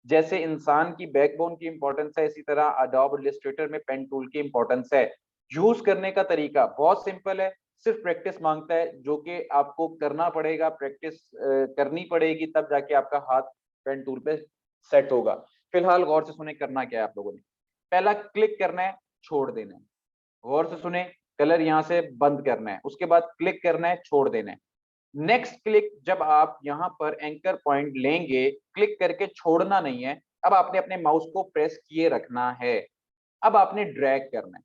जैसे इंसान की बैकबोन की इंपॉर्टेंस है, इसी तरह अडोब इलस्ट्रेटर में पेन टूल की इंपॉर्टेंस है। यूज करने का तरीका बहुत सिंपल है, सिर्फ प्रैक्टिस मांगता है, जो कि आपको करना पड़ेगा। प्रैक्टिस करनी पड़ेगी तब जाके आपका हाथ पेन टूल पे सेट होगा। फिलहाल गौर से सुने करना क्या है आप लोगों ने। पहला क्लिक करना है, छोड़ देना है। गौर से सुने, कलर यहाँ से बंद करना है, उसके बाद क्लिक करना है, छोड़ देना है। नेक्स्ट क्लिक, जब आप यहाँ पर एंकर पॉइंट लेंगे, क्लिक करके छोड़ना नहीं है। अब आपने अपने माउस को प्रेस किए रखना है। अब आपने ड्रैग करना है।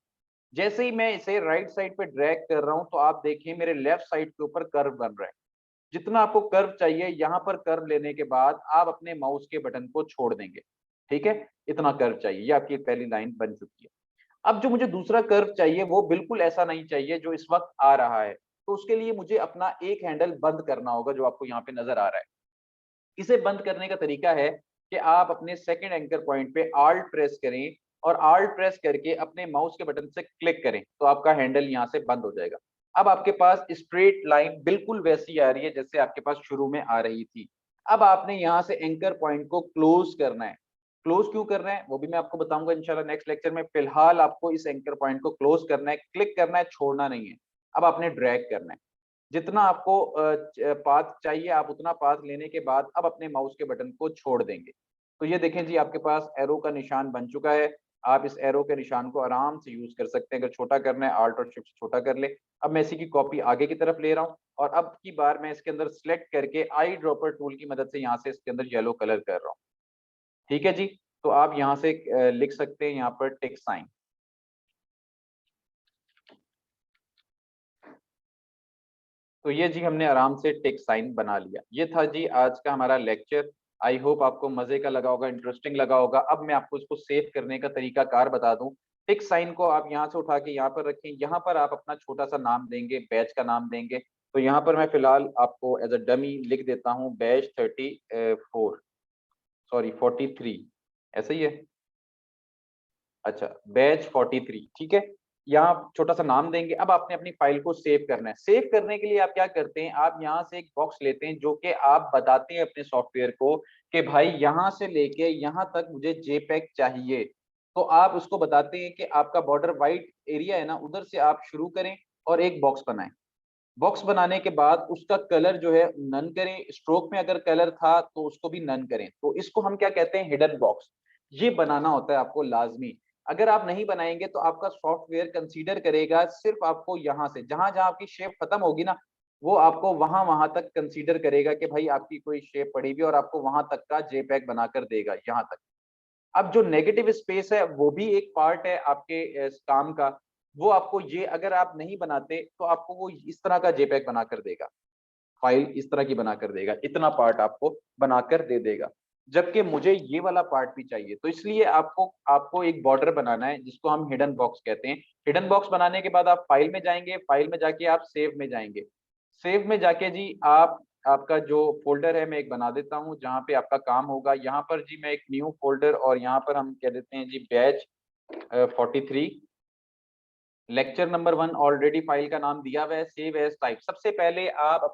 जैसे ही मैं इसे राइट साइड पे ड्रैग कर रहा हूं तो आप देखिए मेरे लेफ्ट साइड के ऊपर कर्व बन रहा है। जितना आपको कर्व चाहिए, यहाँ पर कर्व लेने के बाद आप अपने माउस के बटन को छोड़ देंगे। ठीक है, इतना कर्व चाहिए। ये आपकी पहली लाइन बन चुकी है। अब जो मुझे दूसरा कर्व चाहिए वो बिल्कुल ऐसा नहीं चाहिए जो इस वक्त आ रहा है। तो उसके लिए मुझे अपना एक हैंडल बंद करना होगा, जो आपको यहाँ पे नजर आ रहा है। इसे बंद करने का तरीका है कि आप अपने सेकंड एंकर पॉइंट पे आल्ट प्रेस करें और आल्ट प्रेस करके अपने माउस के बटन से क्लिक करें तो आपका हैंडल यहाँ से बंद हो जाएगा। अब आपके पास स्ट्रेट लाइन बिल्कुल वैसी आ रही है जैसे आपके पास शुरू में आ रही थी। अब आपने यहाँ से एंकर पॉइंट को क्लोज करना है। क्लोज क्यों कर रहे हैं वो भी मैं आपको बताऊंगा इंशाल्लाह नेक्स्ट लेक्चर में। फिलहाल आपको इस एंकर पॉइंट को क्लोज करना है, क्लिक करना है, छोड़ना नहीं है। अब आपने ड्रैग करना है। जितना आपको पाथ चाहिए आप उतना पाथ लेने के बाद अब अपने माउस के बटन को छोड़ देंगे। तो ये देखें जी आपके पास एरो का निशान बन चुका है। आप इस एरो के निशान को आराम से यूज कर सकते हैं। अगर छोटा करना है आल्ट और शिफ्ट छोटा कर ले। अब मैं इसी की कॉपी आगे की तरफ ले रहा हूँ और अब की बार मैं इसके अंदर सिलेक्ट करके आई ड्रॉपर टूल की मदद से यहाँ से इसके अंदर येलो कलर कर रहा हूँ। ठीक है जी, तो आप यहाँ से लिख सकते हैं यहाँ पर टिक साइन। तो ये जी हमने आराम से टिक साइन बना लिया। ये था जी आज का हमारा लेक्चर। आई होप आपको मजे का लगा होगा, इंटरेस्टिंग लगा होगा। अब मैं आपको इसको सेव करने का तरीका कार बता दूं। टिक साइन को आप यहाँ से उठा के यहाँ पर रखें। यहाँ पर आप अपना छोटा सा नाम देंगे, बैच का नाम देंगे। तो यहाँ पर मैं फिलहाल आपको एज अ डमी लिख देता हूँ बैच 34, सॉरी 43, ऐसा ही है। अच्छा, बैच 43, ठीक है। यहाँ छोटा सा नाम देंगे। अब आपने अपनी फाइल को सेव करना है। सेव करने के लिए आप क्या करते हैं, आप यहाँ से एक बॉक्स लेते हैं जो कि आप बताते हैं अपने सॉफ्टवेयर को कि भाई यहाँ से लेके यहाँ तक मुझे जेपैग चाहिए। तो आप उसको बताते हैं कि आपका बॉर्डर वाइट एरिया है ना, उधर से आप शुरू करें और एक बॉक्स बनाएं। बॉक्स बनाने के बाद उसका कलर जो है नन करें, स्ट्रोक में अगर कलर था तो उसको भी नन करें। तो इसको हम क्या कहते हैं, हिडन बॉक्स। ये बनाना होता है आपको लाजमी। अगर आप नहीं बनाएंगे तो आपका सॉफ्टवेयर कंसीडर करेगा सिर्फ आपको यहाँ से, जहां जहां आपकी शेप खत्म होगी ना, वो आपको वहां वहां तक कंसीडर करेगा कि भाई आपकी कोई शेप पड़ी हुई है और आपको वहां तक का जेपैग बनाकर देगा, यहाँ तक। अब जो नेगेटिव स्पेस है वो भी एक पार्ट है आपके काम का। वो आपको, ये अगर आप नहीं बनाते तो आपको वो इस तरह का जेपैग बनाकर देगा, फाइल इस तरह की बनाकर देगा, इतना पार्ट आपको बनाकर दे देगा। जबकि मुझे ये वाला पार्ट भी चाहिए, तो इसलिए आपको आपको एक बॉर्डर बनाना है जिसको हम हिडन बॉक्स कहते हैं। हिडन बॉक्स बनाने के बाद आप फाइल में जाएंगे, फाइल में जाके आप सेव में जाएंगे। सेव में जाके जी आप, आपका जो फ़ोल्डर है मैं एक बना देता हूँ जहाँ पे आपका काम होगा। यहाँ पर जी मैं एक न्यू फ़ोल्डर, और यहाँ पर हम कह देते हैं जी batch 43। Lecture number 1 already file का नाम दिया हुआ है, सेव एज़ टाइप। सबसे पहले आप